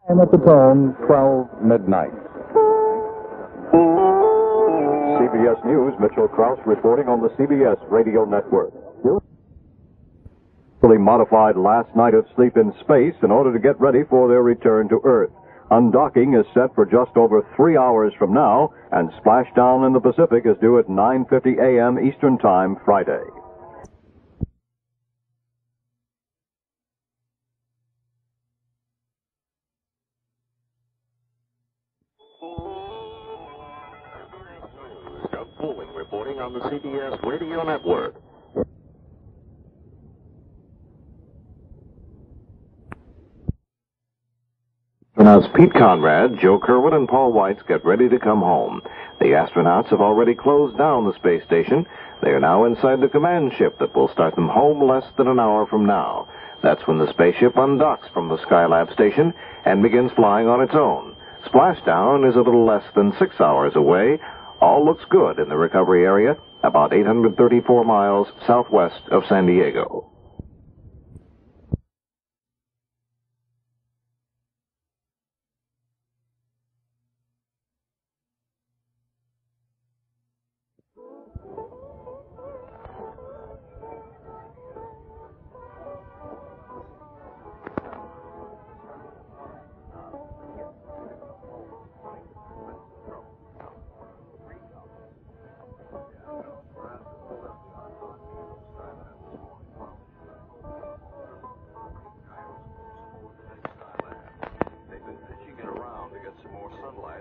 And at the tone, 12 midnight. CBS News, Mitchell Krause reporting on the CBS radio network. Fully modified last night of sleep in space in order to get ready for their return to Earth. Undocking is set for just over 3 hours from now, and splashdown in the Pacific is due at 9:50 a.m. Eastern Time Friday. Doug Pulling reporting on the CBS radio network. Astronauts Pete Conrad, Joe Kerwin, and Paul Weitz get ready to come home. The astronauts have already closed down the space station. They are now inside the command ship that will start them home less than an hour from now. That's when the spaceship undocks from the Skylab station and begins flying on its own. Splashdown is a little less than 6 hours away. All looks good in the recovery area, about 834 miles southwest of San Diego.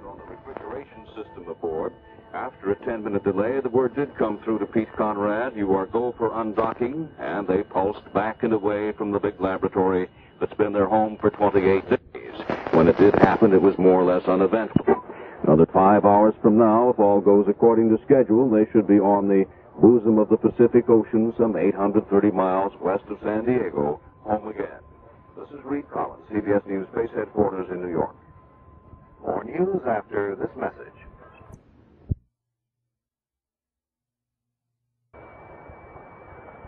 On the refrigeration system aboard. After a 10-minute delay, the word did come through to Pete Conrad. You are go for undocking, and they pulsed back and away from the big laboratory that's been their home for 28 days. When it did happen, it was more or less uneventful. Another 5 hours from now, if all goes according to schedule, they should be on the bosom of the Pacific Ocean, some 830 miles west of San Diego, home again. This is Reed Collins, CBS News Space Headquarters in New York. More news after this message.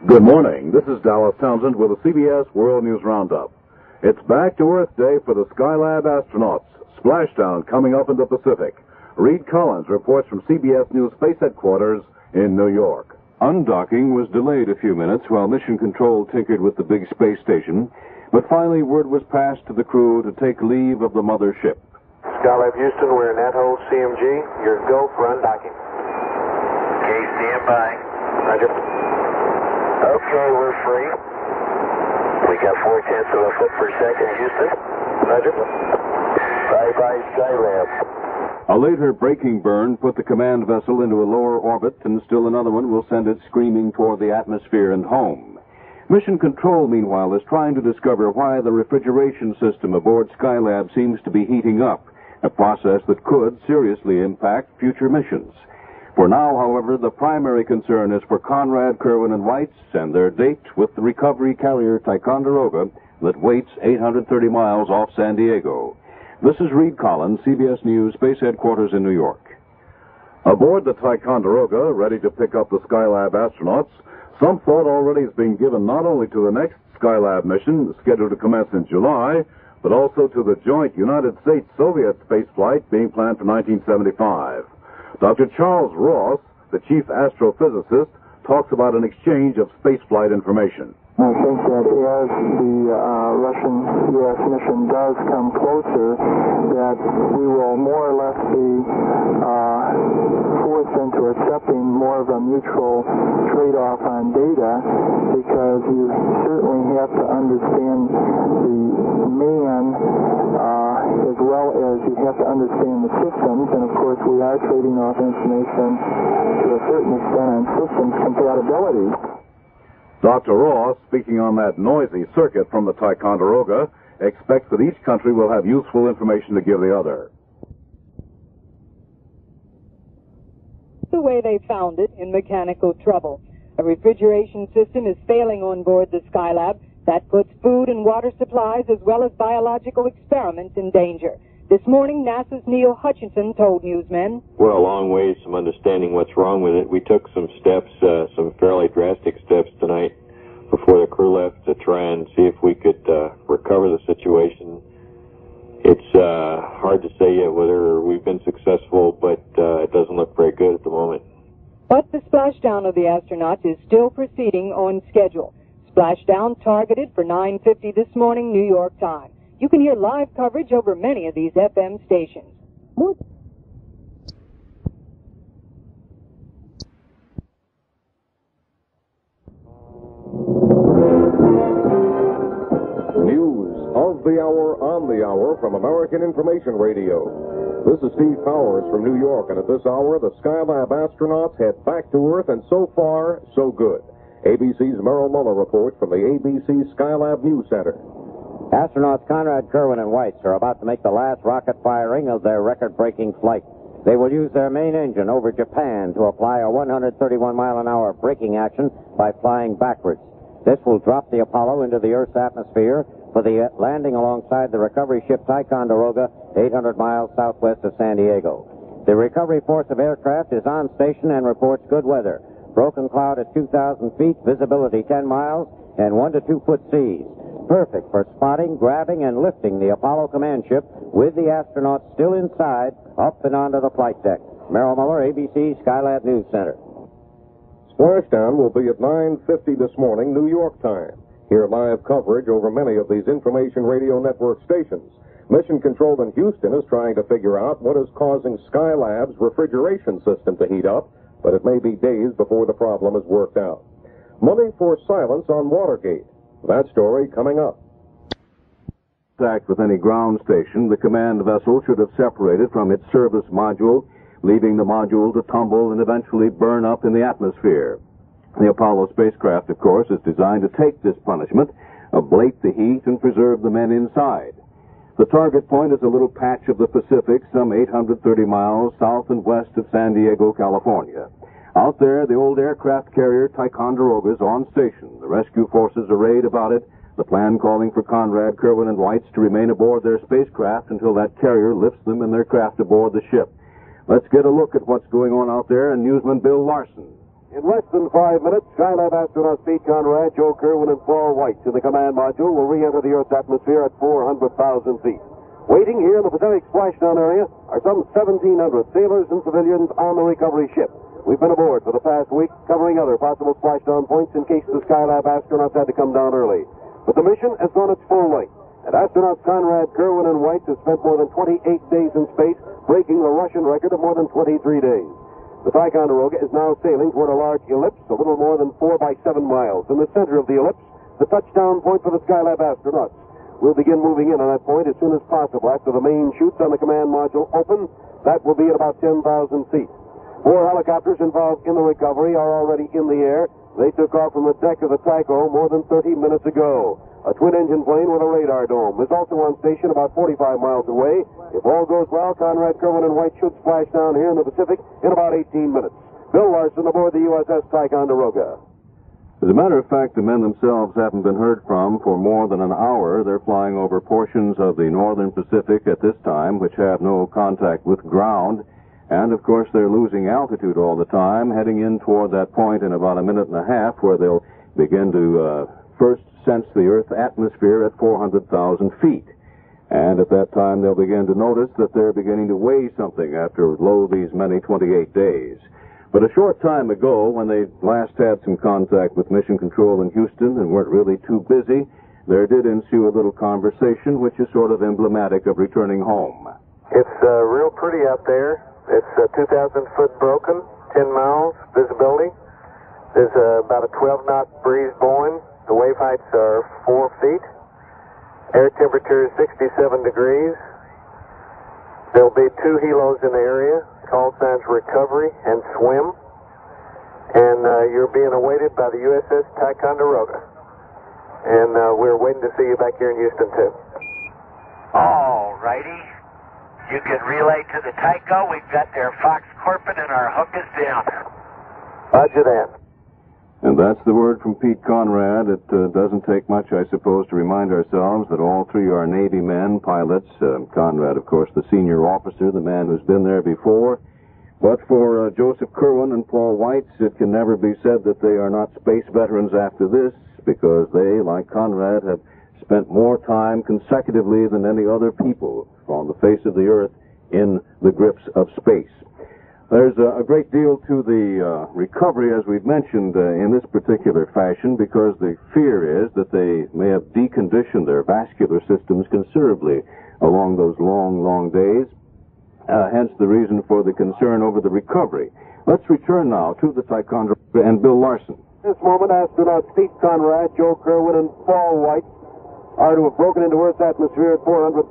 Good morning. This is Dallas Townsend with the CBS World News Roundup. It's Back to Earth Day for the Skylab astronauts. Splashdown coming up in the Pacific. Reed Collins reports from CBS News Space Headquarters in New York. Undocking was delayed a few minutes while Mission Control tinkered with the big space station, but finally word was passed to the crew to take leave of the mother ship. Skylab Houston, we're in that hold CMG. You're go for undocking. Okay, stand by. Roger. Okay, we're free. We got 0.4 of a foot per second, Houston. Roger. Bye-bye, Skylab. A later braking burn put the command vessel into a lower orbit, and still another one will send it screaming toward the atmosphere and home. Mission Control, meanwhile, is trying to discover why the refrigeration system aboard Skylab seems to be heating up, a process that could seriously impact future missions. For now, however, the primary concern is for Conrad, Kerwin, and Weitz and their date with the recovery carrier Ticonderoga that waits 830 miles off San Diego. This is Reed Collins, CBS News Space Headquarters in New York. Aboard the Ticonderoga, ready to pick up the Skylab astronauts, some thought already is being given not only to the next Skylab mission, scheduled to commence in July, but also to the joint United States-Soviet spaceflight being planned for 1975. Dr. Charles Ross, the chief astrophysicist, talks about an exchange of spaceflight information. I think that as the Russian-U.S. mission does come closer, that we will more or less be forced into accepting more of a mutual trade-off on data, because you certainly have to understand the man as well as you have to understand the systems, and of course we are trading off information to a certain extent on systems compatibility. Dr. Ross, speaking on that noisy circuit from the Ticonderoga, expects that each country will have useful information to give the other. The way they found it, in mechanical trouble. A refrigeration system is failing on board the Skylab. That puts food and water supplies as well as biological experiments in danger. This morning, NASA's Neil Hutchinson told newsmen, "We're a long ways from understanding what's wrong with it. We took some steps, some fairly drastic steps tonight before the crew left to try and see if we could recover the situation It's hard to say yet whether we've been successful, but it doesn't look very good at the moment. But the splashdown of the astronauts is still proceeding on schedule. Splashdown targeted for 9:50 this morning, New York time. You can hear live coverage over many of these FM stations. News of the hour, on the hour, from American Information Radio. This is Steve Powers from New York, and at this hour, the Skylab astronauts head back to Earth, and so far, so good. ABC's Merrill Muller reports from the ABC Skylab News Center. Astronauts Conrad, Kerwin, and Weitz are about to make the last rocket firing of their record-breaking flight. They will use their main engine over Japan to apply a 131-mile-an-hour braking action by flying backwards. This will drop the Apollo into the Earth's atmosphere for the landing alongside the recovery ship Ticonderoga, 800 miles southwest of San Diego. The recovery force of aircraft is on station and reports good weather. Broken cloud at 2,000 feet, visibility 10 miles, and 1 to 2 foot seas. Perfect for spotting, grabbing, and lifting the Apollo command ship with the astronauts still inside, up and onto the flight deck. Merrill Muller, ABC Skylab News Center. Splashdown will be at 9:50 this morning, New York time. Hear live coverage over many of these Information Radio Network stations. Mission Control in Houston is trying to figure out what is causing Skylab's refrigeration system to heat up, but it may be days before the problem is worked out. Money for silence on Watergate. That story coming up. Contact with any ground station, the command vessel should have separated from its service module, leaving the module to tumble and eventually burn up in the atmosphere. The Apollo spacecraft, of course, is designed to take this punishment, ablate the heat, and preserve the men inside. The target point is a little patch of the Pacific, some 830 miles south and west of San Diego, California. Out there, the old aircraft carrier Ticonderoga is on station. The rescue forces arrayed about it, the plan calling for Conrad, Kerwin, and Weitz to remain aboard their spacecraft until that carrier lifts them and their craft aboard the ship. Let's get a look at what's going on out there, and newsman Bill Larson. In less than 5 minutes, Skylab astronauts Pete Conrad, Joe Kerwin, and Paul Weitz in the command module will re-enter the Earth's atmosphere at 400,000 feet. Waiting here in the Pacific splashdown area are some 1,700 sailors and civilians on the recovery ship. We've been aboard for the past week, covering other possible splashdown points in case the Skylab astronauts had to come down early. But the mission has gone its full length, and astronauts Conrad, Kerwin, and Weitz have spent more than 28 days in space, breaking the Russian record of more than 23 days. The Ticonderoga is now sailing toward a large ellipse, a little more than 4 by 7 miles. In the center of the ellipse, the touchdown point for the Skylab astronauts. We'll begin moving in on that point as soon as possible after the main chutes on the command module open. That will be at about 10,000 feet. 4 helicopters involved in the recovery are already in the air. They took off from the deck of the Tyco more than 30 minutes ago. A twin-engine plane with a radar dome is also on station about 45 miles away. If all goes well, Conrad, Kerwin, and Weitz should splash down here in the Pacific in about 18 minutes. Bill Larson aboard the USS Ticonderoga. As a matter of fact, the men themselves haven't been heard from for more than an hour. They're flying over portions of the northern Pacific at this time, which have no contact with ground. And, of course, they're losing altitude all the time, heading in toward that point in about a minute and a half where they'll begin to first sense the Earth's atmosphere at 400,000 feet. And at that time, they'll begin to notice that they're beginning to weigh something after these many 28 days. But a short time ago, when they last had some contact with Mission Control in Houston and weren't really too busy, there did ensue a little conversation which is sort of emblematic of returning home. It's real pretty out there. It's 2,000 foot broken, 10 miles visibility. There's about a 12-knot breeze blowing. The wave heights are 4 feet. Air temperature is 67 degrees. There'll be 2 helos in the area. Call signs recovery and swim. And you're being awaited by the USS Ticonderoga. And we're waiting to see you back here in Houston, too. All righty. You can relay to the Tyco. We've got their Fox Corpin and our hook is down. Roger that. And that's the word from Pete Conrad. It doesn't take much, I suppose, to remind ourselves that all 3 are Navy men, pilots. Conrad, of course, the senior officer, the man who's been there before. But for Joseph Kerwin and Paul Weitz, it can never be said that they are not space veterans after this, because they, like Conrad, have spent more time consecutively than any other people on the face of the earth in the grips of space. There's a great deal to the recovery, as we've mentioned, in this particular fashion, because the fear is that they may have deconditioned their vascular systems considerably along those long, long days, hence the reason for the concern over the recovery. Let's return now to the Ticonderoga and Bill Larson. At this moment, astronauts Pete Conrad, Joe Kerwin, and Paul White are to have broken into Earth's atmosphere at 400,000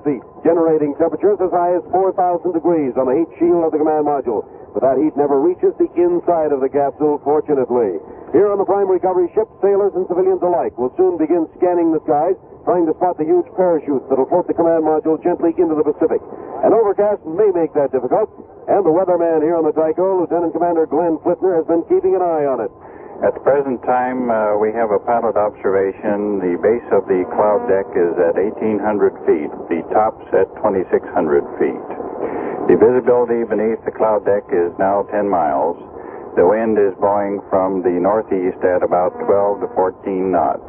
feet, generating temperatures as high as 4,000 degrees on the heat shield of the command module. But that heat never reaches the inside of the capsule, fortunately. Here on the prime recovery ship, sailors and civilians alike will soon begin scanning the skies, trying to spot the huge parachutes that will float the command module gently into the Pacific. An overcast may make that difficult, and the weatherman here on the Tycho, Lieutenant Commander Glenn Flitner, has been keeping an eye on it. At the present time, we have a pilot observation. The base of the cloud deck is at 1,800 feet. The top's at 2,600 feet. The visibility beneath the cloud deck is now 10 miles. The wind is blowing from the northeast at about 12 to 14 knots.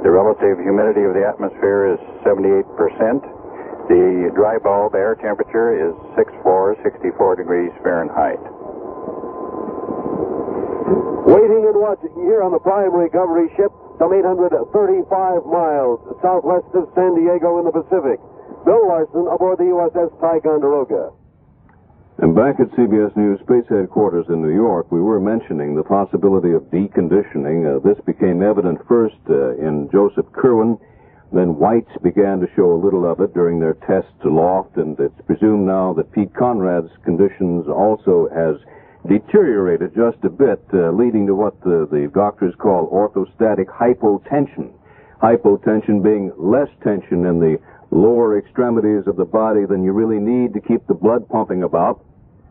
The relative humidity of the atmosphere is 78%. The dry bulb air temperature is 64 degrees Fahrenheit. Waiting and watching here on the prime recovery ship, some 835 miles southwest of San Diego in the Pacific. Bill Larson aboard the USS Ticonderoga. And back at CBS News Space Headquarters in New York, we were mentioning the possibility of deconditioning. This became evident first in Joseph Kerwin. Then White's began to show a little of it during their tests aloft, and it's presumed now that Pete Conrad's conditions also has deteriorated just a bit, leading to what the doctors call orthostatic hypotension. Hypotension being less tension in the lower extremities of the body than you really need to keep the blood pumping about.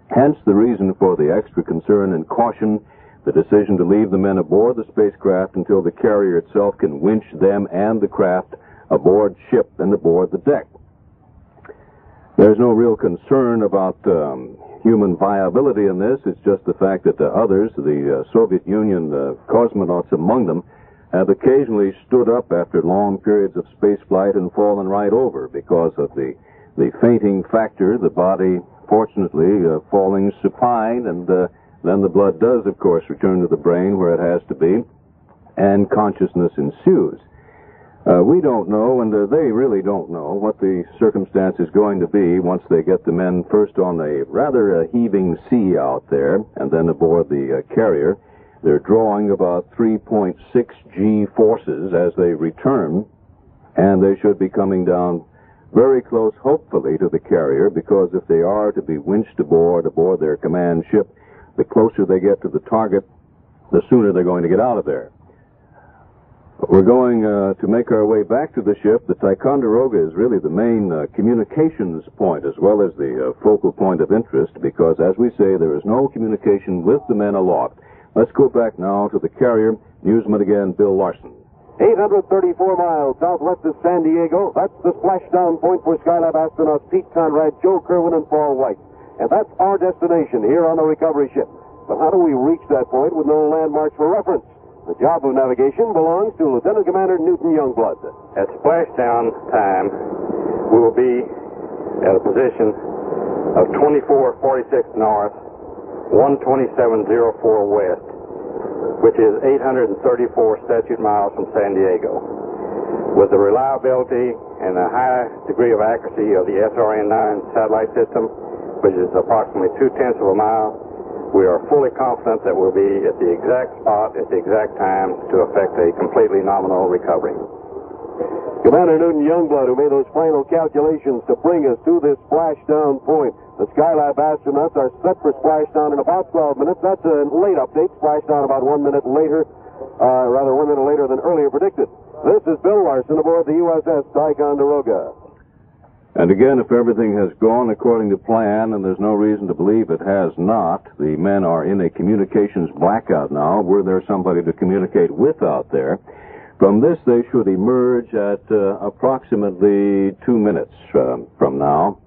Hence the reason for the extra concern and caution, the decision to leave the men aboard the spacecraft until the carrier itself can winch them and the craft aboard ship and aboard the deck. There's no real concern about human viability in this. It's just the fact that others, the Soviet Union cosmonauts among them, have occasionally stood up after long periods of space flight and fallen right over because of the fainting factor, the body fortunately falling supine, and then the blood does, of course, return to the brain where it has to be, and consciousness ensues. We don't know, and they really don't know, what the circumstance is going to be once they get the men first on a rather heaving sea out there, and then aboard the carrier. They're drawing about 3.6 G forces as they return, and they should be coming down very close, hopefully, to the carrier, because if they are to be winched aboard their command ship, the closer they get to the target, the sooner they're going to get out of there. We're going to make our way back to the ship. The Ticonderoga is really the main communications point as well as the focal point of interest because, as we say, there is no communication with the men aloft. Let's go back now to the carrier. Newsman again, Bill Larson. 834 miles southwest of San Diego. That's the splashdown point for Skylab astronauts Pete Conrad, Joe Kerwin, and Paul White. And that's our destination here on the recovery ship. But how do we reach that point with no landmarks for reference? The job of navigation belongs to Lieutenant Commander Newton Youngblood. At splashdown time, we will be at a position of 2446 north, 12704 west, which is 834 statute miles from San Diego. With the reliability and a high degree of accuracy of the SRN-9 satellite system, which is approximately 0.2 of a mile, we are fully confident that we'll be at the exact spot at the exact time to effect a completely nominal recovery. Commander Newton Youngblood, who made those final calculations to bring us to this splashdown point. The Skylab astronauts are set for splashdown in about 12 minutes. That's a late update. Splashdown about 1 minute later, 1 minute later than earlier predicted. This is Bill Larson aboard the USS Ticonderoga. And again, if everything has gone according to plan, and there's no reason to believe it has not, the men are in a communications blackout now. Were there somebody to communicate with out there? From this, they should emerge at approximately 2 minutes from now.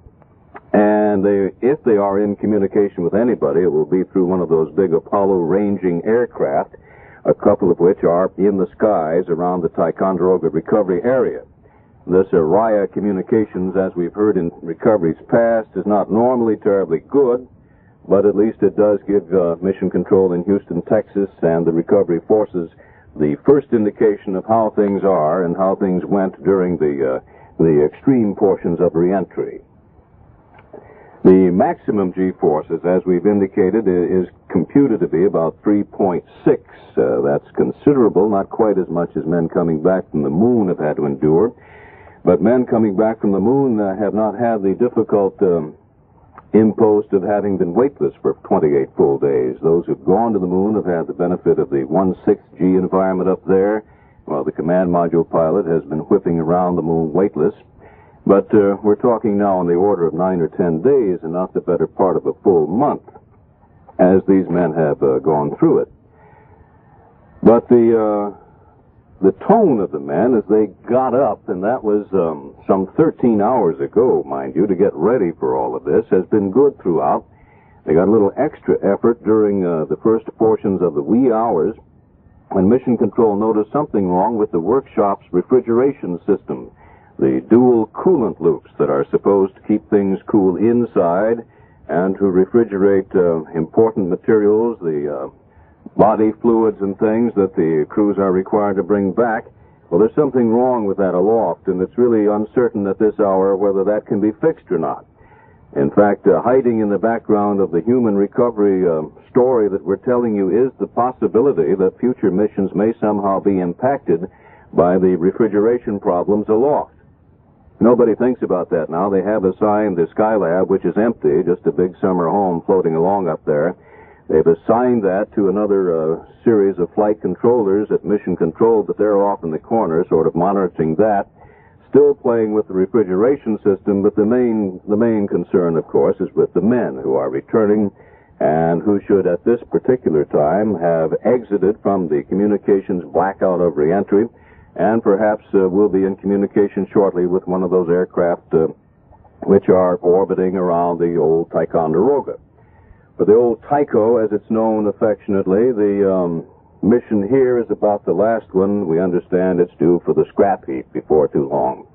And if they are in communication with anybody, it will be through one of those big Apollo ranging aircraft, a couple of which are in the skies around the Ticonderoga recovery area. This Araya communications, as we've heard in recoveries past, is not normally terribly good, but at least it does give Mission Control in Houston, Texas, and the recovery forces the first indication of how things are and how things went during the extreme portions of reentry. The maximum G-forces, as we've indicated, is computed to be about 3.6. That's considerable, not quite as much as men coming back from the moon have had to endure. But men coming back from the moon have not had the difficult impost of having been weightless for 28 full days. Those who've gone to the moon have had the benefit of the 1/6 G environment up there, while the command module pilot has been whipping around the moon weightless. But we're talking now on the order of 9 or 10 days and not the better part of a full month, as these men have gone through it. But the tone of the men as they got up, and that was some 13 hours ago, mind you, to get ready for all of this, has been good throughout. They got a little extra effort during the first portions of the wee hours when Mission Control noticed something wrong with the workshop's refrigeration system, the dual coolant loops that are supposed to keep things cool inside and to refrigerate important materials, the body fluids and things that the crews are required to bring back. Well, there's something wrong with that aloft, and it's really uncertain at this hour whether that can be fixed or not. In fact, hiding in the background of the human recovery story that we're telling you is the possibility that future missions may somehow be impacted by the refrigeration problems aloft. Nobody thinks about that now. They have assigned the Skylab, which is empty, just a big summer home floating along up there. They've assigned that to another series of flight controllers at Mission Control, but they're off in the corner, sort of monitoring that, still playing with the refrigeration system. But the main concern, of course, is with the men who are returning and who should, at this particular time, have exited from the communications blackout of reentry, and perhaps will be in communication shortly with one of those aircraft which are orbiting around the old Ticonderoga. For the old Tycho, as it's known affectionately, the mission here is about the last one. We understand it's due for the scrap heap before too long.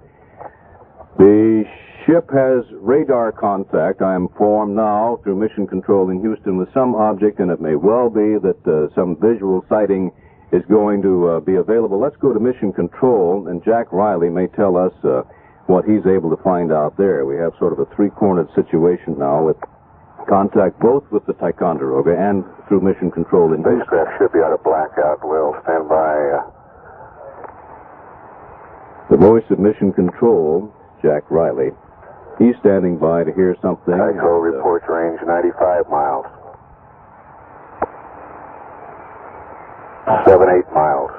The ship has radar contact, I am informed now, through Mission Control in Houston with some object, and it may well be that some visual sighting is going to be available. Let's go to Mission Control, and Jack Riley may tell us what he's able to find out there. We have sort of a three-cornered situation now with contact both with the Ticonderoga and through Mission Control in Houston. Spacecraft should be out of blackout. We'll stand by. The voice of Mission Control, Jack Riley. He's standing by to hear something. Tycho reports range 95 miles. 7-8 miles.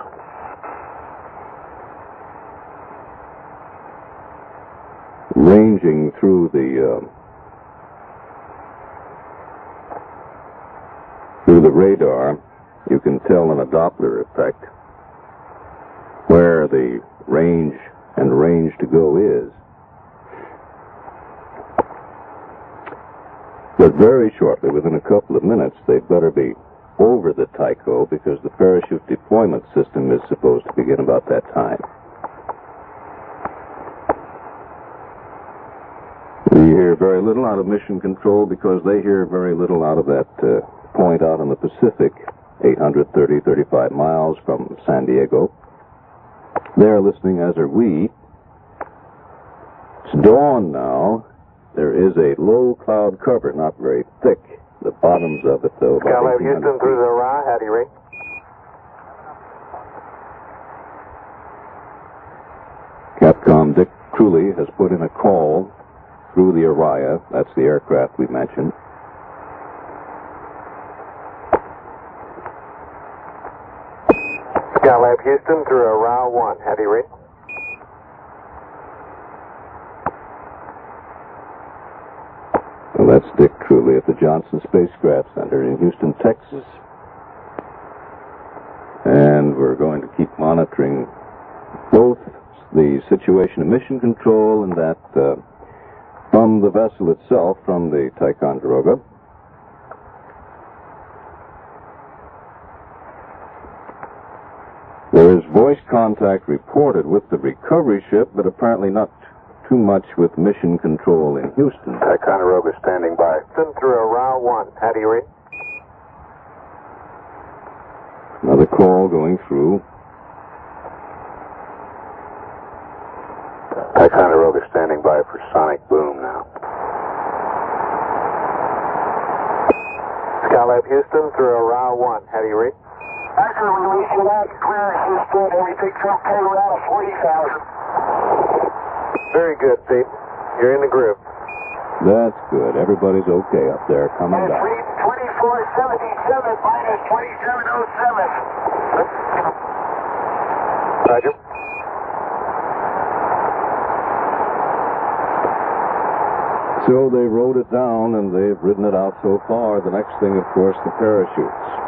Ranging through the radar, you can tell in a Doppler effect where the range to go is. But very shortly, within a couple of minutes, they'd better be over the Tycho because the parachute deployment system is supposed to begin about that time. We hear very little out of Mission Control because they hear very little out of that point out in the Pacific, 35 miles from San Diego. They're listening, as are we. It's dawn now. There is a low cloud cover, not very thick. The bottoms of it, though, about Skylab Houston through the Ra. How do you read? Capcom Dick Cooley has put in a call through the Araya. That's the aircraft we mentioned. Skylab Houston through a Ra 1. How do you read? Well, that's Dick Cooley at the Johnson Spacecraft Center in Houston, Texas. And we're going to keep monitoring both the situation of Mission Control and that from the vessel itself, from the Ticonderoga. Voice contact reported with the recovery ship, but apparently not too much with Mission Control in Houston. Ticonderoga standing by. Through a row 1. How do you read? Another call going through. Ticonderoga standing by for sonic boom now. Skylab Houston through a row 1. How do you read? After release, you're not clear, Houston. Everything's okay. We're out of 40,000. Very good, Pete. You're in the groove. That's good. Everybody's okay up there, coming down. 2477 minus 2707. Roger. So they wrote it down, and they've written it out so far. The next thing, of course, the parachutes.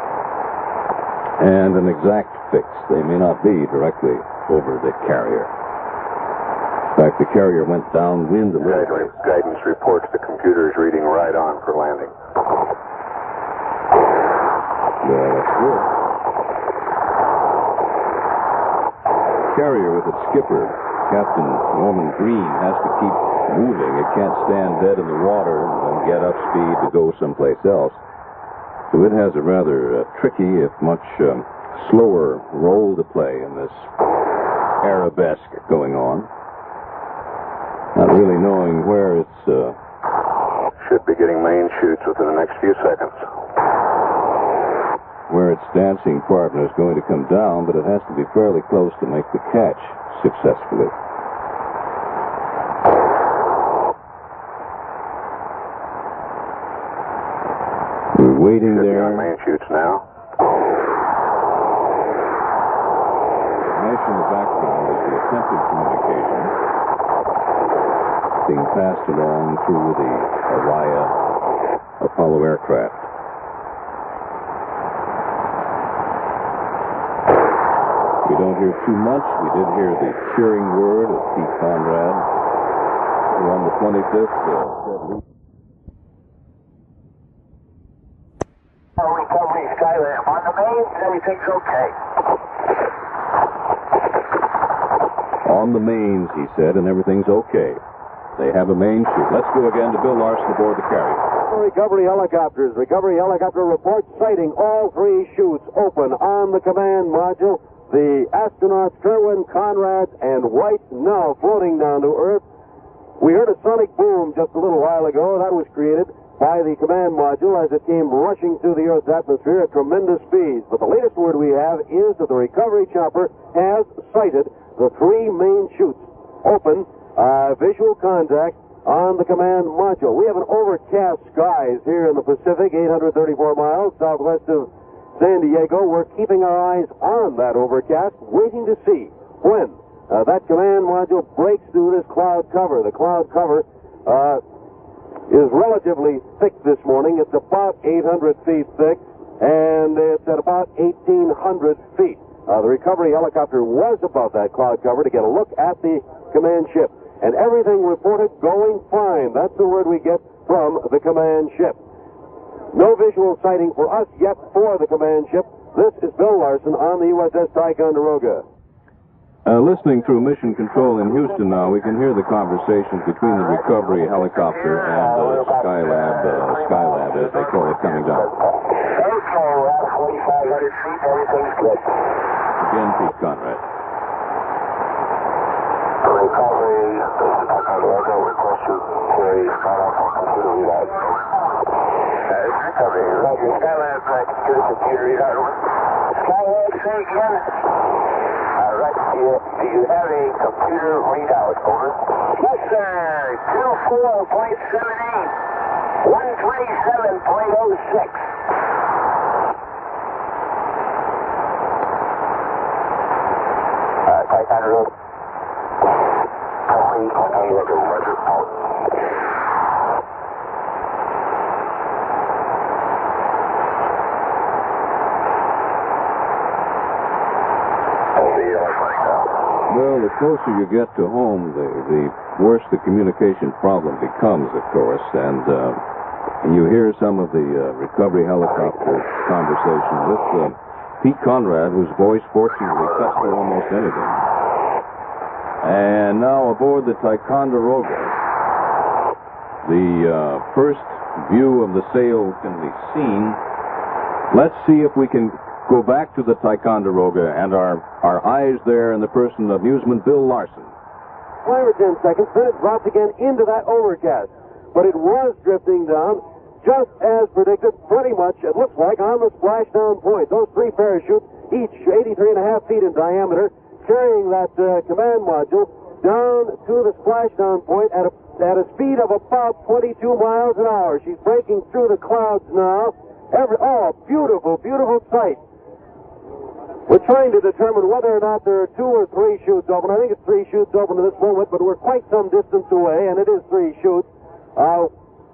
And an exact fix. They may not be directly over the carrier. In fact, the carrier went downwind a little bit. Guidance reports the computer is reading right on for landing. Yeah, that's good. Carrier with its skipper, Captain Norman Green, has to keep moving. It can't stand dead in the water and get up speed to go someplace else. So it has a rather tricky, if much slower role to play in this arabesque going on. Not really knowing where it's... Should be getting main shoots within the next few seconds. Where its dancing partner is going to come down, but it has to be fairly close to make the catch successfully. We're waiting there. Main shoots now. Information in the background is the attempted communication being passed along through the Araya Apollo aircraft. We don't hear too much. We did hear the cheering word of Pete Conrad, who on the 25th said... Recovery Skylab. On the mains, everything's okay. On the mains, he said, and everything's okay. They have a main shoot. Let's go again to Bill Larson aboard the carrier. Recovery helicopters. Recovery helicopter reports sighting all three chutes open on the command module. The astronauts Kerwin, Conrad, and White now floating down to Earth. We heard a sonic boom just a little while ago. That was created by the command module as it came rushing through the Earth's atmosphere at tremendous speeds. But the latest word we have is that the recovery chopper has sighted the three main chutes open, visual contact on the command module. We have an overcast skies here in the Pacific, 834 miles southwest of San Diego. We're keeping our eyes on that overcast, waiting to see when that command module breaks through this cloud cover. The cloud cover is relatively thick this morning. It's about 800 feet thick, and it's at about 1,800 feet. The recovery helicopter was above that cloud cover to get a look at the command ship, and everything reported going fine. That's the word we get from the command ship. No visual sighting for us yet for the command ship. This is Bill Larson on the USS Ticonderoga. Listening through Mission Control in Houston now, we can hear the conversations between the recovery helicopter and Skylab, as they call it, coming down. Okay, we're at 4,500 feet. Everything's good. Again, Pete Conrad. Recovery, this is Ticonderoga. Request you carry Skylab for computer readout. Recovery. Roger. Skylab, computer readout. Skylab, say again. Do you have a computer readout, over? Yes, sir. 24.78. 127.06. Ticonderoga. Ticonderoga, roger. Out. Well, the closer you get to home, the worse the communication problem becomes, of course. And you hear some of the recovery helicopter conversation with Pete Conrad, whose voice fortunately cuts through almost anything. And now aboard the Ticonderoga, the first view of the sail can be seen. Let's see if we can go back to the Ticonderoga and our eyes there in the person of Newsman Bill Larson. 5 or 10 seconds, then it dropped again into that overcast. But it was drifting down, just as predicted, pretty much, it looks like, on the splashdown point. Those 3 parachutes, each 83.5 feet in diameter, carrying that command module down to the splashdown point at a speed of about 22 miles an hour. She's breaking through the clouds now. Beautiful, beautiful sight. We're trying to determine whether or not there are 2 or 3 chutes open. I think it's 3 chutes open at this moment, but we're quite some distance away, and it is 3 chutes.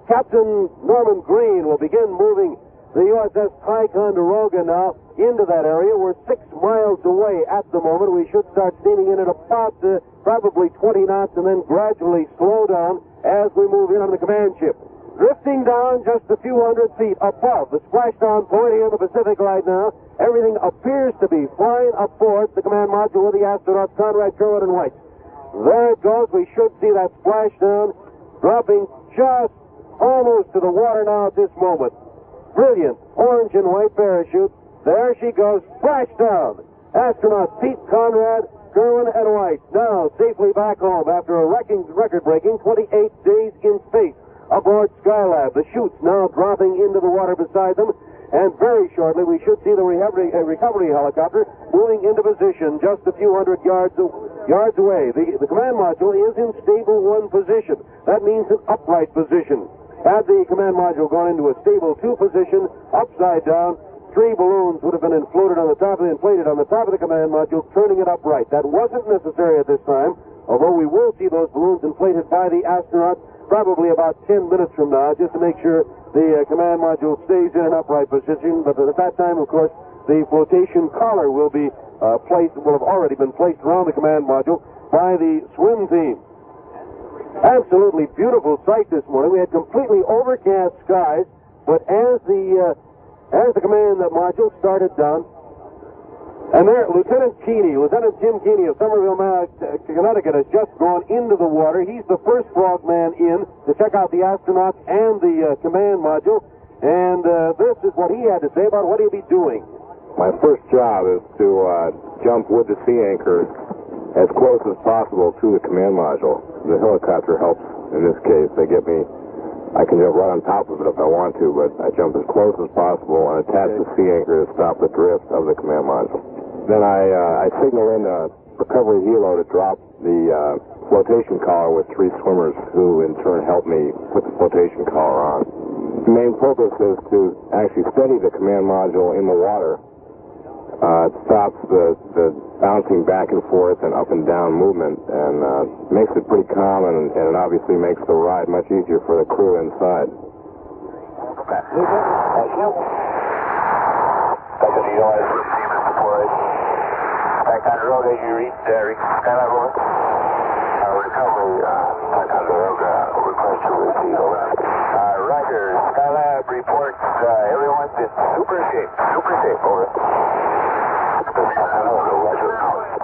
Captain Norman Green will begin moving the USS Ticonderoga now into that area. We're 6 miles away at the moment. We should start steaming in at about probably 20 knots and then gradually slow down as we move in on the command ship. Drifting down just a few hundred feet above the splashdown point here in the Pacific right now. Everything appears to be flying up towards the command module with the astronauts Conrad, Kerwin, and White. There it goes. We should see that splashdown dropping just almost to the water now at this moment. Brilliant orange and white parachute. There she goes, splashdown. Astronauts Pete Conrad, Kerwin, and White now safely back home after a record-breaking 28 days in space aboard Skylab. The chutes now dropping into the water beside them, and very shortly we should see the recovery helicopter moving into position just a few hundred yards away. The command module is in stable 1 position. That means an upright position. Had the command module gone into a stable 2 position, upside down, 3 balloons would have been inflated on the top of the command module, turning it upright. That wasn't necessary at this time, although we will see those balloons inflated by the astronauts probably about 10 minutes from now, just to make sure the command module stays in an upright position. But at that time, of course, the flotation collar will have already been placed around the command module by the swim team. Absolutely beautiful sight this morning. We had completely overcast skies, but as the command module started down, and there, Lieutenant Tim Keeney of Somerville, Connecticut, has just gone into the water. He's the first frogman in to check out the astronauts and the command module. And this is what he had to say about what he'll be doing. My first job is to jump with the sea anchor as close as possible to the command module. The helicopter helps in this case. I can jump right on top of it if I want to, but I jump as close as possible and attach the sea anchor to stop the drift of the command module. Then I signal in a recovery helo to drop the flotation collar with 3 swimmers who in turn help me put the flotation collar on. The main purpose is to actually steady the command module in the water. It stops the bouncing back and forth and up and down movement and makes it pretty calm, and it obviously makes the ride much easier for the crew inside. Ticonderoga, you reached Skylab, over? Recovery, Ticonderoga, request to receive, over. Roger, Skylab reports everyone's in super shape, over.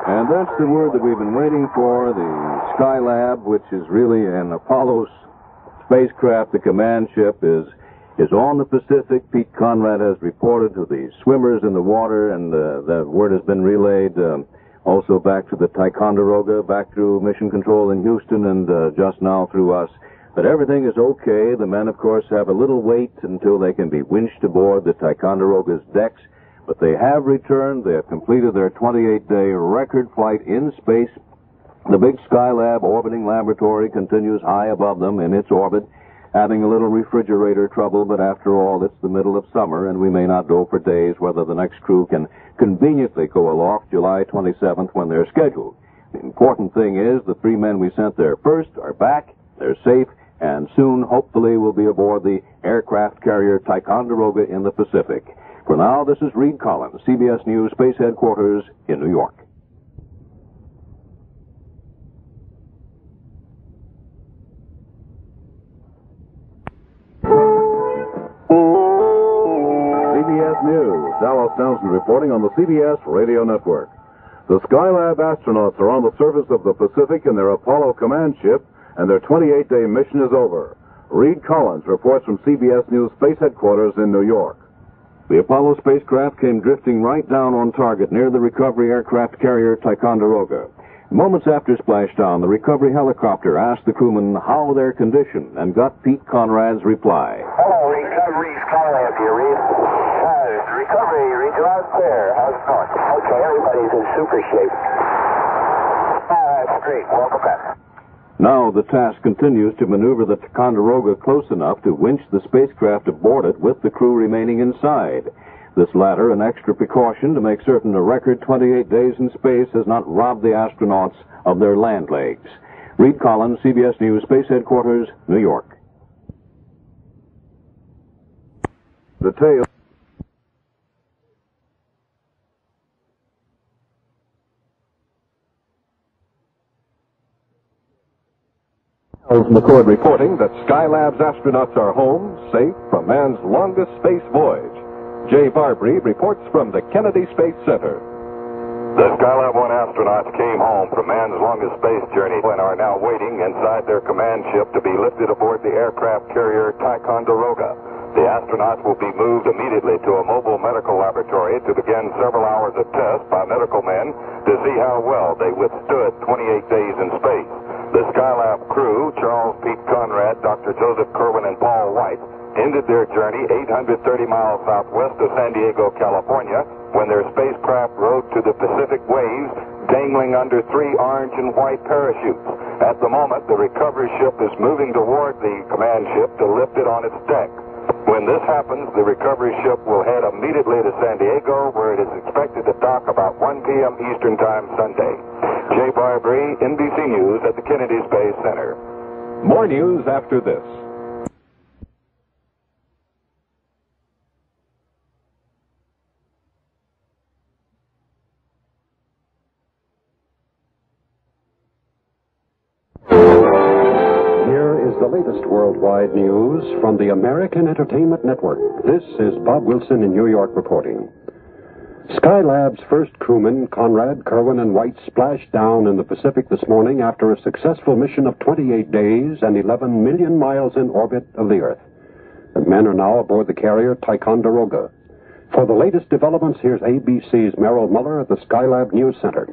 And that's the word that we've been waiting for. The Skylab, which is really an Apollo spacecraft, the command ship, is on the Pacific. Pete Conrad has reported to the swimmers in the water, and the word has been relayed also back to the Ticonderoga, back through Mission Control in Houston, and just now through us. But everything is okay. The men, of course, have a little wait until they can be winched aboard the Ticonderoga's decks. But they have returned. They have completed their 28-day record flight in space. The big Skylab orbiting laboratory continues high above them in its orbit, having a little refrigerator trouble, but after all, it's the middle of summer, and we may not know for days whether the next crew can conveniently go aloft July 27th when they're scheduled. The important thing is the 3 men we sent there first are back, they're safe, and soon, hopefully, will be aboard the aircraft carrier Ticonderoga in the Pacific. For now, this is Reed Collins, CBS News Space Headquarters in New York. CBS News. Dallas Townsend reporting on the CBS Radio Network. The Skylab astronauts are on the surface of the Pacific in their Apollo command ship, and their 28-day mission is over. Reed Collins reports from CBS News Space Headquarters in New York. The Apollo spacecraft came drifting right down on target near the recovery aircraft carrier Ticonderoga. Moments after splashdown, the recovery helicopter asked the crewmen how their condition and got Pete Conrad's reply. Hello, recovery Skylab here, Reed. Recovery, Reed, you're out there. How's it going? Okay, everybody's in super shape. That's great. Welcome back. Now the task continues to maneuver the Ticonderoga close enough to winch the spacecraft aboard it with the crew remaining inside. This latter an extra precaution to make certain a record 28 days in space has not robbed the astronauts of their land legs. Reed Collins, CBS News Space Headquarters, New York. The tail. McCord reporting that Skylab's astronauts are home, safe from man's longest space voyage. Jay Barbary reports from the Kennedy Space Center. The Skylab 1 astronauts came home from man's longest space journey and are now waiting inside their command ship to be lifted aboard the aircraft carrier Ticonderoga. The astronauts will be moved immediately to a mobile medical laboratory to begin several hours of tests by medical men to see how well they withstood 28 days in space. The Skylab crew, Charles Pete Conrad, Dr. Joseph Kerwin, and Paul White, ended their journey 830 miles southwest of San Diego, California, when their spacecraft rode to the Pacific waves, dangling under 3 orange and white parachutes. At the moment, the recovery ship is moving toward the command ship to lift it on its deck. When this happens, the recovery ship will head immediately to San Diego, where it is expected to dock about 1 p.m. Eastern Time Sunday. Jay Barbary, NBC News at the Kennedy Space Center. More news after this. The latest worldwide news from the American Entertainment Network. This is Bob Wilson in New York reporting. Skylab's first crewmen, Conrad, Kerwin, and White, splashed down in the Pacific this morning after a successful mission of 28 days and 11 million miles in orbit of the Earth. The men are now aboard the carrier Ticonderoga. For the latest developments, here's ABC's Merrill Muller at the Skylab News Center.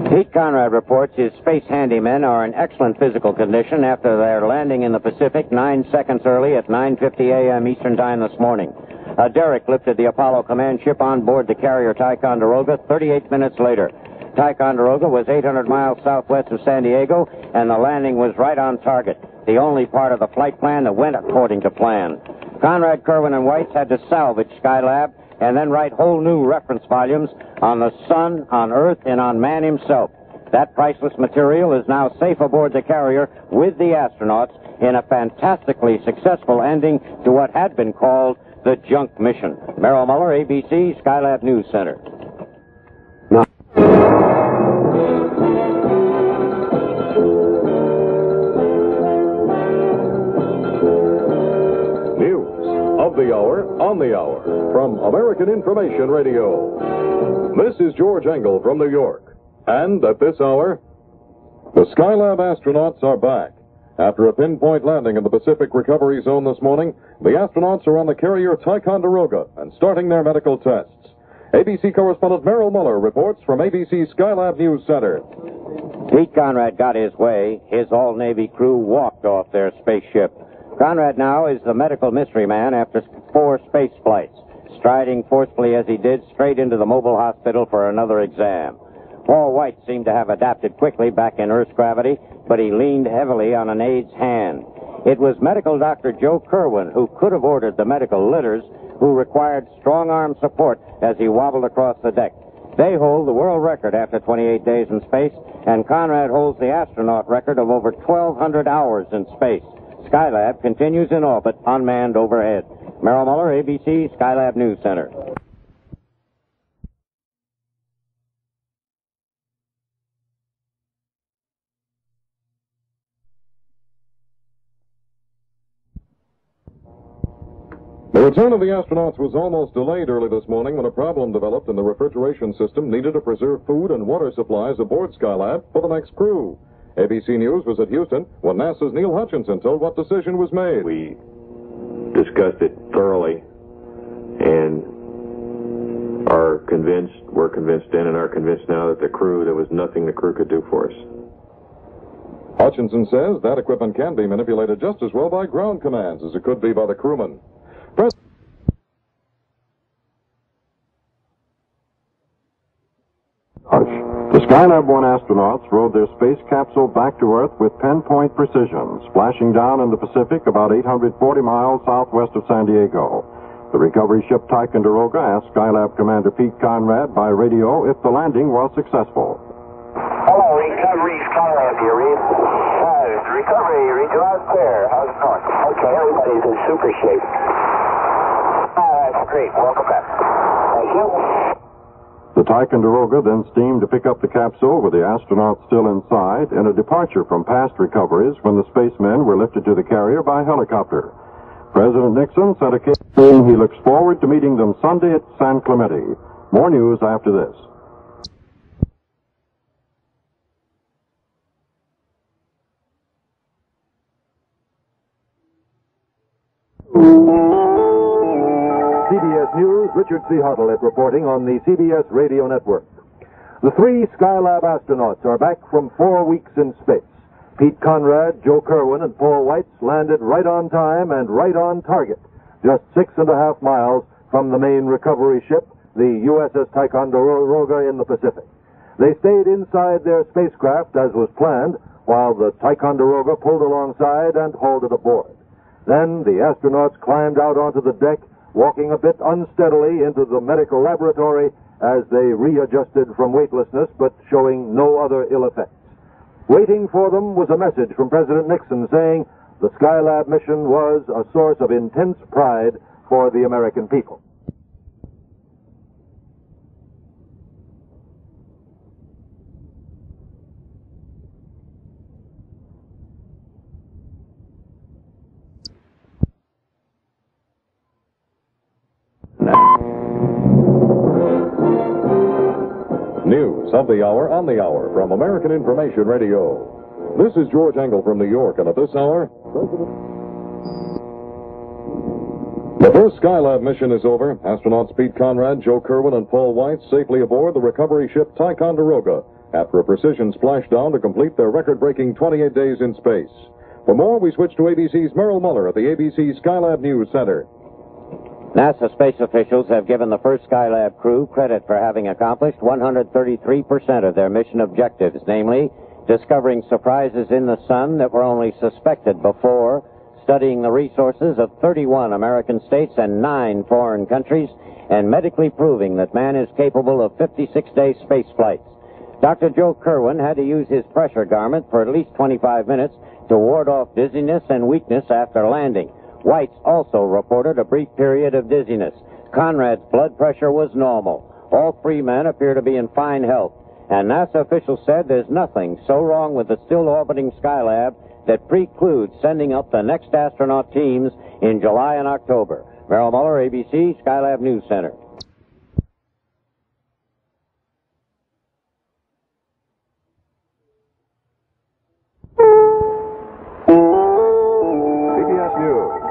Pete Conrad reports his space handymen are in excellent physical condition after their landing in the Pacific 9 seconds early at 9:50 a.m. Eastern Time this morning. A derrick lifted the Apollo command ship on board the carrier Ticonderoga 38 minutes later. Ticonderoga was 800 miles southwest of San Diego, and the landing was right on target, the only part of the flight plan that went according to plan. Conrad, Kerwin, and White had to salvage Skylab and then write whole new reference volumes on the sun, on Earth, and on man himself. That priceless material is now safe aboard the carrier with the astronauts in a fantastically successful ending to what had been called the junk mission. Merrill Muller, ABC, Skylab News Center. The hour, on the hour, from American Information Radio. This is George Engel from New York. And at this hour, the Skylab astronauts are back. After a pinpoint landing in the Pacific Recovery Zone this morning, the astronauts are on the carrier Ticonderoga and starting their medical tests. ABC correspondent Merrill Muller reports from ABC Skylab News Center. Pete Conrad got his way. His all-Navy crew walked off their spaceship. Conrad now is the medical mystery man after 4 space flights, striding forcefully as he did straight into the mobile hospital for another exam. Paul White seemed to have adapted quickly back in Earth's gravity, but he leaned heavily on an aide's hand. It was medical Dr. Joe Kerwin who could have ordered the medical litters, who required strong arm support as he wobbled across the deck. They hold the world record after 28 days in space, and Conrad holds the astronaut record of over 1,200 hours in space. Skylab continues in orbit, unmanned overhead. Merrill Muller, ABC, Skylab News Center. The return of the astronauts was almost delayed early this morning when a problem developed in the refrigeration system needed to preserve food and water supplies aboard Skylab for the next crew. ABC News was at Houston when NASA's Neil Hutchinson told what decision was made. We discussed it thoroughly and we're convinced then and are convinced now that there was nothing the crew could do for us. Hutchinson says that equipment can be manipulated just as well by ground commands as it could be by the crewmen. The Skylab 1 astronauts rode their space capsule back to Earth with pinpoint precision, splashing down in the Pacific about 840 miles southwest of San Diego. The recovery ship Ticonderoga asked Skylab Commander Pete Conrad by radio if the landing was successful. Hello, recovery Skylab here, Reed. Recovery, Reed, you're out clear. How's it going? Okay, everybody's in super shape. That's great. Welcome back. Thank you. The Ticonderoga then steamed to pick up the capsule with the astronauts still inside in a departure from past recoveries when the spacemen were lifted to the carrier by helicopter. President Nixon said occasionally he looks forward to meeting them Sunday at San Clemente. More news after this. CBS News, Richard C. Huttlett reporting on the CBS Radio Network. The three Skylab astronauts are back from 4 weeks in space. Pete Conrad, Joe Kerwin, and Paul Weitz landed right on time and right on target, just 6.5 miles from the main recovery ship, the USS Ticonderoga in the Pacific. They stayed inside their spacecraft as was planned, while the Ticonderoga pulled alongside and hauled it aboard. Then the astronauts climbed out onto the deck, walking a bit unsteadily into the medical laboratory as they readjusted from weightlessness, but showing no other ill effects. Waiting for them was a message from President Nixon saying the Skylab mission was a source of intense pride for the American people. News of the hour on the hour from American Information Radio. This is George Engel from New York, and at this hour, the first Skylab mission is over. Astronauts Pete Conrad, Joe Kerwin, and Paul Weitz safely aboard the recovery ship Ticonderoga after a precision splashdown to complete their record-breaking 28 days in space. For more, we switch to ABC's Merrill Muller at the ABC Skylab News Center. NASA space officials have given the first Skylab crew credit for having accomplished 133% of their mission objectives, namely discovering surprises in the sun that were only suspected before, studying the resources of 31 American states and 9 foreign countries, and medically proving that man is capable of 56-day space flights. Dr. Joe Kerwin had to use his pressure garment for at least 25 minutes to ward off dizziness and weakness after landing. Weitz also reported a brief period of dizziness. Conrad's blood pressure was normal. All 3 men appear to be in fine health. And NASA officials said there's nothing so wrong with the still orbiting Skylab that precludes sending up the next astronaut teams in July and October. Merrill Muller, ABC, Skylab News Center.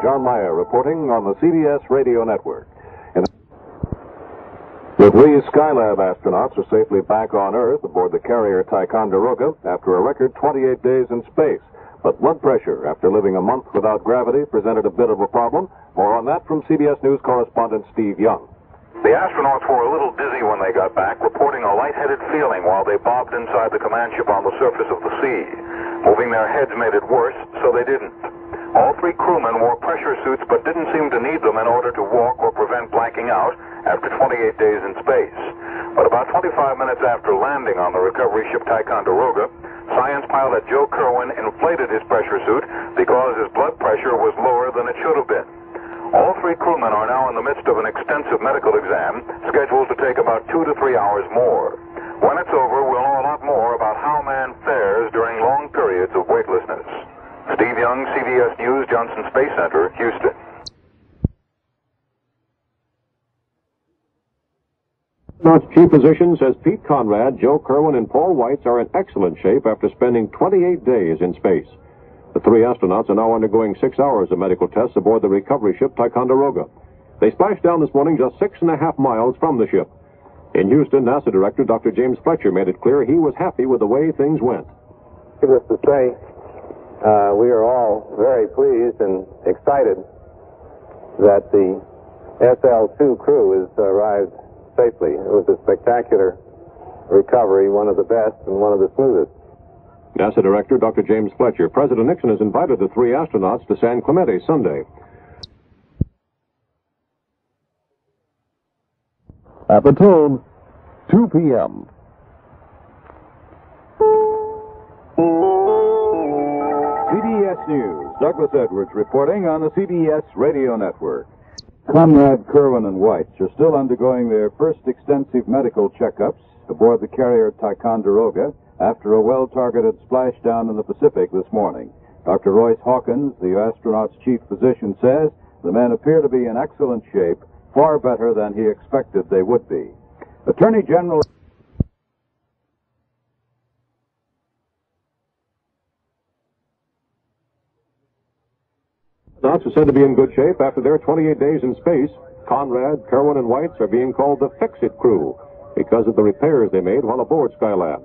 John Meyer reporting on the CBS Radio Network. The 3 Skylab astronauts are safely back on Earth aboard the carrier Ticonderoga after a record 28 days in space. But blood pressure after living a month without gravity presented a bit of a problem. More on that from CBS News correspondent Steve Young. The astronauts were a little dizzy when they got back, reporting a lightheaded feeling while they bobbed inside the command ship on the surface of the sea. Moving their heads made it worse, so they didn't. All 3 crewmen wore pressure suits but didn't seem to need them in order to walk or prevent blacking out after 28 days in space. But about 25 minutes after landing on the recovery ship Ticonderoga, science pilot Joe Kerwin inflated his pressure suit because his blood pressure was lower than it should have been. All 3 crewmen are now in the midst of an extensive medical exam scheduled to take about 2 to 3 hours more. When it's over, we'll know a lot more about how man fares during long periods of weightlessness. Steve Young, CBS News, Johnson Space Center, Houston. Chief Physician says Pete Conrad, Joe Kerwin, and Paul Weitz are in excellent shape after spending 28 days in space. The three astronauts are now undergoing 6 hours of medical tests aboard the recovery ship Ticonderoga. They splashed down this morning just 6.5 miles from the ship. In Houston, NASA Director Dr. James Fletcher made it clear he was happy with the way things went. Needless to say, we are all very pleased and excited that the SL2 crew has arrived safely. It was a spectacular recovery, one of the best and one of the smoothest. NASA Director Dr. James Fletcher. President Nixon has invited the three astronauts to San Clemente Sunday. At the tone, 2 p.m. CBS News. Douglas Edwards reporting on the CBS radio network. Conrad, Kerwin, and Weitz are still undergoing their first extensive medical checkups aboard the carrier Ticonderoga after a well-targeted splashdown in the Pacific this morning. Dr. Royce Hawkins, the astronauts' chief physician, says the men appear to be in excellent shape, far better than he expected they would be. Attorney General... Astronauts are said to be in good shape after their 28 days in space. Conrad, Kerwin, and Weitz are being called the Fix-It crew because of the repairs they made while aboard Skylab.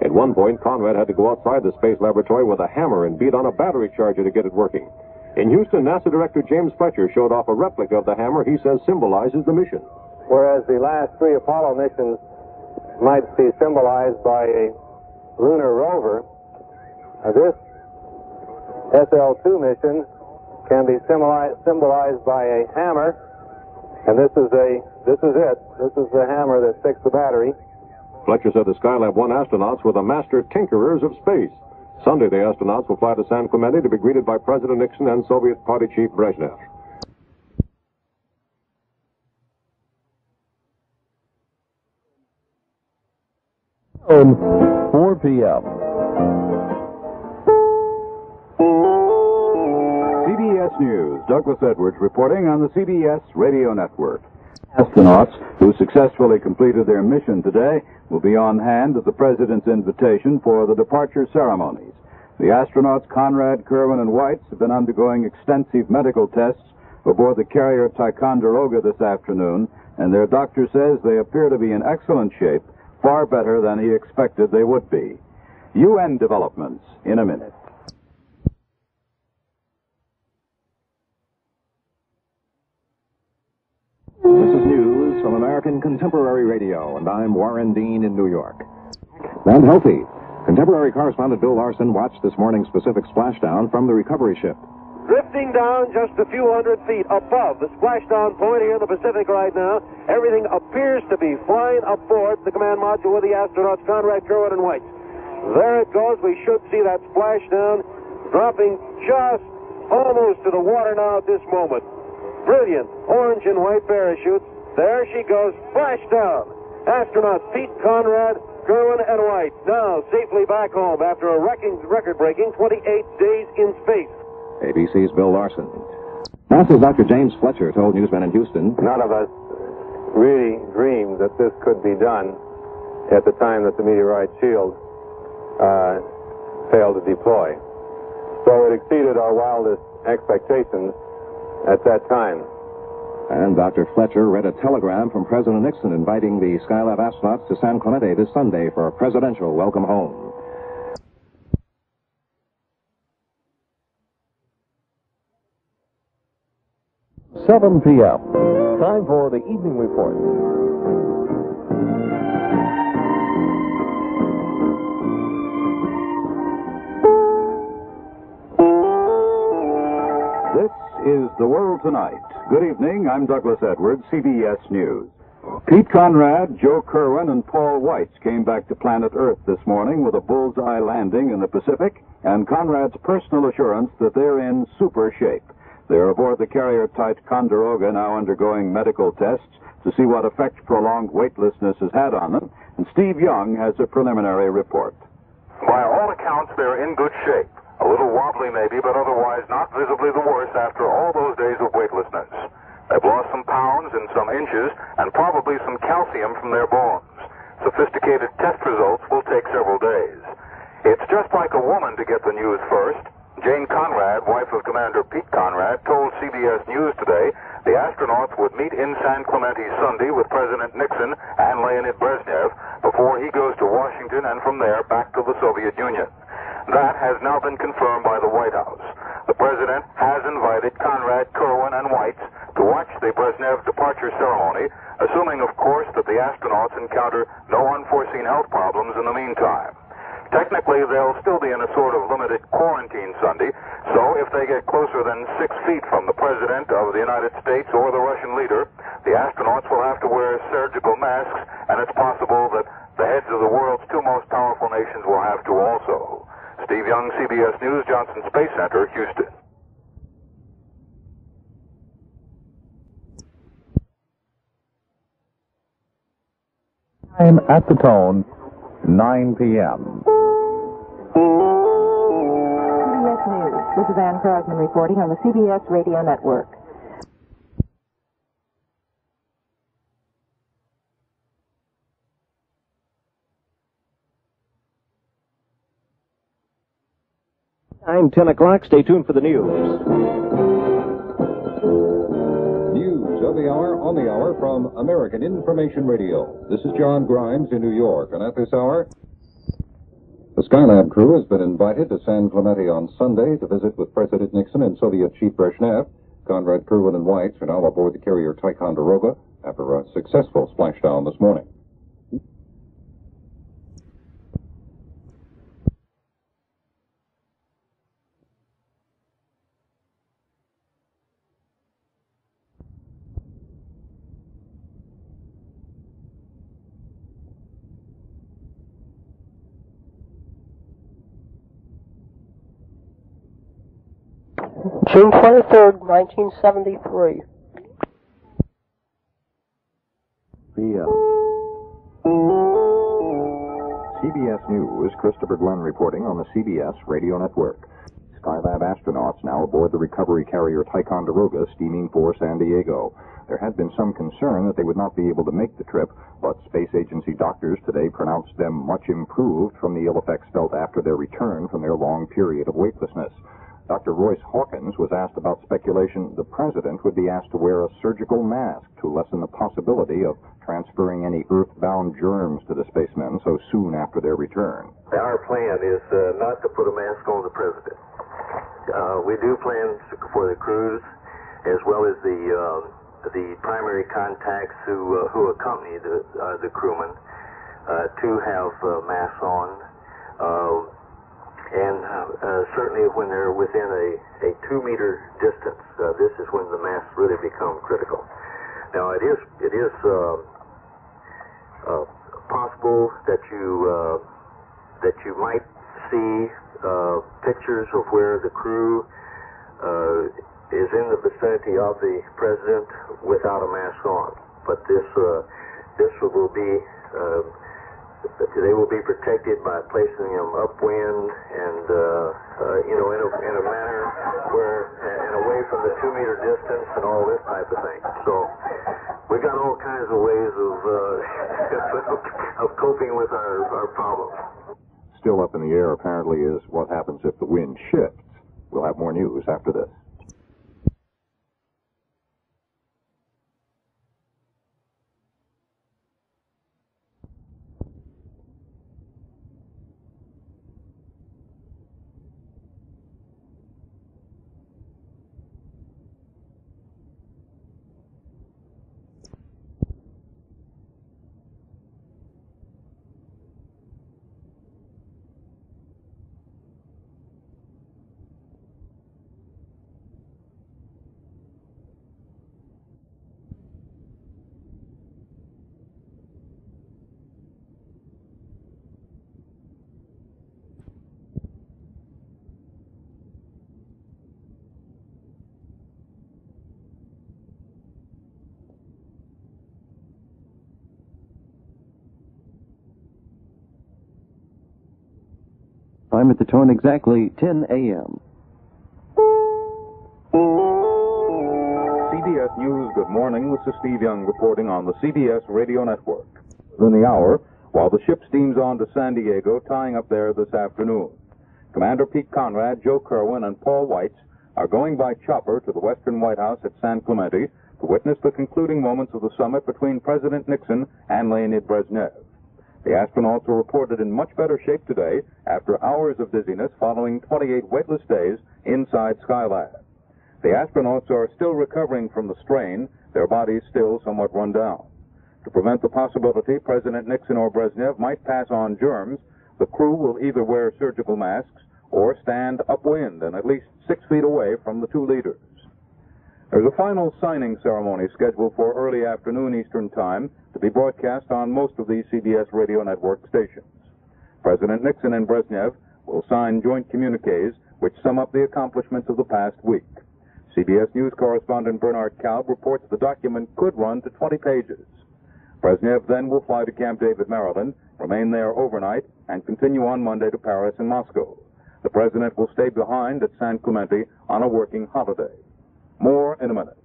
At one point, Conrad had to go outside the space laboratory with a hammer and beat on a battery charger to get it working. In Houston, NASA Director James Fletcher showed off a replica of the hammer he says symbolizes the mission. Whereas the last three Apollo missions might be symbolized by a lunar rover, this SL2 mission can be symbolized by a hammer, and this is it. This is the hammer that sticks the battery. Fletcher said the Skylab 1 astronauts were the master tinkerers of space. Sunday, the astronauts will fly to San Clemente to be greeted by President Nixon and Soviet Party Chief Brezhnev. On 4 p.m. CBS News. Douglas Edwards reporting on the CBS radio network. Astronauts who successfully completed their mission today will be on hand at the President's invitation for the departure ceremonies. The astronauts Conrad, Kerwin, and Weitz have been undergoing extensive medical tests aboard the carrier Ticonderoga this afternoon, and their doctor says they appear to be in excellent shape, far better than he expected they would be. UN developments in a minute. This is news from American Contemporary Radio, and I'm Warren Dean in New York. And healthy. Contemporary correspondent Bill Larson watched this morning's Pacific splashdown from the recovery ship. Drifting down just a few hundred feet above the splashdown point here in the Pacific right now, everything appears to be flying aboard the command module with the astronauts Conrad, Kerwin, and Weitz. There it goes. We should see that splashdown dropping just almost to the water now at this moment. Brilliant orange and white parachutes. There she goes, splashdown. Astronauts Pete, Conrad, Kerwin, and Weitz now safely back home after a record-breaking 28 days in space. ABC's Bill Larson. NASA's Dr. James Fletcher told newsmen in Houston, None of us really dreamed that this could be done at the time that the meteorite shield failed to deploy. So it exceeded our wildest expectations at that time. And Dr. Fletcher read a telegram from President Nixon inviting the Skylab astronauts to San Clemente this Sunday for a presidential welcome home. $7 p.m. Time for the evening report. This is The World Tonight. Good evening. I'm Douglas Edwards, CBS News. Pete Conrad, Joe Kerwin, and Paul Weitz came back to planet Earth this morning with a bullseye landing in the Pacific and Conrad's personal assurance that they're in super shape. They're aboard the carrier Ticonderoga, now undergoing medical tests to see what effect prolonged weightlessness has had on them. And Steve Young has a preliminary report. By all accounts, they're in good shape. A little wobbly maybe, but otherwise not visibly the worst after all those days of weightlessness. They've lost some pounds and some inches, and probably some calcium from their bones. sophisticated test results will take several days. It's just like a woman to get the news first. Jane Conrad, wife of Commander Pete Conrad, told CBS News today the astronauts would meet in San Clemente Sunday with President Nixon and Leonid Brezhnev before he goes to Washington and from there back to the Soviet Union. That has now been confirmed by the White House. The president has invited Conrad, Kerwin, and Weitz to watch the Brezhnev departure ceremony, assuming, of course, that the astronauts encounter no unforeseen health problems in the meantime. Technically, they'll still be in a sort of limited quarantine Sunday, so if they get closer than 6 feet from the President of the United States or the Russian leader, the astronauts will have to wear surgical masks, and it's possible that the heads of the world's two most powerful nations will have to also. Steve Young, CBS News, Johnson Space Center, Houston. Time at the tone, 9 p.m. CBS News. This is Ann Crosman reporting on the CBS Radio Network. Time 10 o'clock. Stay tuned for the news. News of the hour, on the hour from American Information Radio. This is John Grimes in New York, and at this hour, the Skylab crew has been invited to San Clemente on Sunday to visit with President Nixon and Soviet Chief Brezhnev. Conrad, Kerwin, and Weitz are now aboard the carrier Ticonderoga after a successful splashdown this morning. June 23rd, 1973. CBS News, Christopher Glenn reporting on the CBS Radio Network. Skylab astronauts now aboard the recovery carrier Ticonderoga steaming for San Diego. There had been some concern that they would not be able to make the trip, but space agency doctors today pronounced them much improved from the ill effects felt after their return from their long period of weightlessness. Dr. Royce Hawkins was asked about speculation the president would be asked to wear a surgical mask to lessen the possibility of transferring any earthbound germs to the spacemen so soon after their return. Our plan is not to put a mask on the president. We do plan for the crews, as well as the primary contacts who accompany the crewmen, to have masks on. And certainly when they're within a 2-meter distance, this is when the masks really become critical. Now it is possible that you might see pictures of where the crew is in the vicinity of the president without a mask on, but this will be. They will be protected by placing them upwind and, in a manner where, and away from the 2-meter distance and all this type of thing. So we've got all kinds of ways of coping with our problems. Still up in the air, apparently, is what happens if the wind shifts. We'll have more news after this. Time at the tone exactly 10 a.m. CBS News, good morning. This is Steve Young reporting on the CBS Radio Network. In the hour, while the ship steams on to San Diego, tying up there this afternoon. Commander Pete Conrad, Joe Kerwin, and Paul Weitz are going by chopper to the Western White House at San Clemente to witness the concluding moments of the summit between President Nixon and Leonid Brezhnev. The astronauts were reported in much better shape today after hours of dizziness following 28 weightless days inside Skylab. The astronauts are still recovering from the strain, their bodies still somewhat run down. To prevent the possibility President Nixon or Brezhnev might pass on germs, the crew will either wear surgical masks or stand upwind and at least 6 feet away from the two leaders. There's a final signing ceremony scheduled for early afternoon Eastern Time to be broadcast on most of these CBS radio network stations. President Nixon and Brezhnev will sign joint communiques which sum up the accomplishments of the past week. CBS News correspondent Bernard Kalb reports the document could run to 20 pages. Brezhnev then will fly to Camp David, Maryland, remain there overnight, and continue on Monday to Paris and Moscow. The president will stay behind at San Clemente on a working holiday. More in a minute.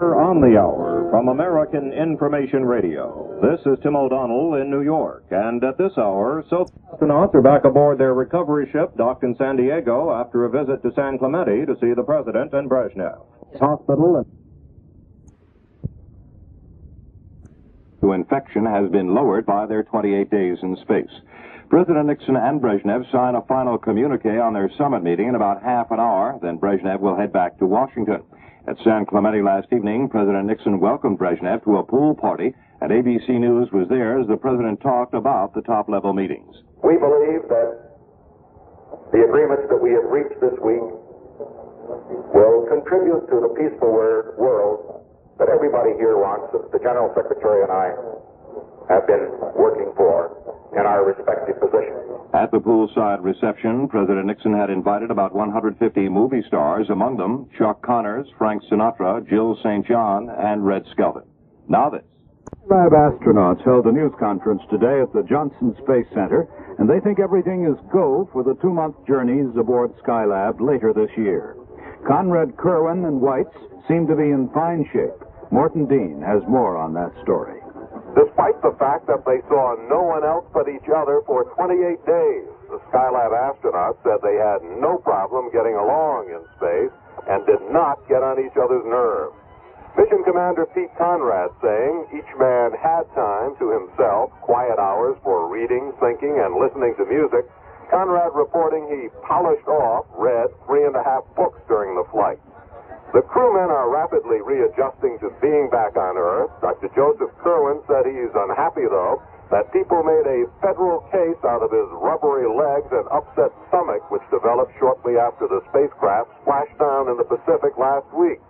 On the hour from American Information Radio. This is Tim O'Donnell in New York, and at this hour, Soviet astronauts are back aboard their recovery ship docked in San Diego after a visit to San Clemente to see the president and Brezhnev. Hospital to infection has been lowered by their 28 days in space. President Nixon and Brezhnev sign a final communique on their summit meeting in about half an hour. Then Brezhnev will head back to Washington. At San Clemente last evening, President Nixon welcomed Brezhnev to a pool party, and ABC News was there as the president talked about the top-level meetings. We believe that the agreements that we have reached this week will contribute to the peaceful world that everybody here wants, that the General Secretary and I have been working for in our respective positions. At the poolside reception, President Nixon had invited about 150 movie stars, among them Chuck Connors, Frank Sinatra, Jill St. John, and Red Skelton. Now this. Skylab astronauts held a news conference today at the Johnson Space Center, and they think everything is go for the 2-month journeys aboard Skylab later this year. Conrad, Kerwin, and Weitz seem to be in fine shape. Morton Dean has more on that story. Despite the fact that they saw no one else but each other for 28 days, the Skylab astronauts said they had no problem getting along in space and did not get on each other's nerves. Mission Commander Pete Conrad saying each man had time to himself, quiet hours for reading, thinking, and listening to music. Conrad reporting he polished off, read 3.5 books during the flight. The crewmen are rapidly readjusting to being back on Earth. Dr. Joseph Kerwin said he's unhappy, though, that people made a federal case out of his rubbery legs and upset stomach, which developed shortly after the spacecraft splashed down in the Pacific last week.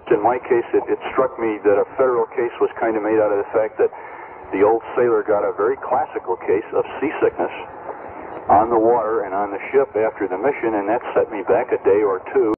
In my case, it struck me that a federal case was kind of made out of the fact that the old sailor got a very classical case of seasickness on the water and on the ship after the mission, and that set me back a day or two.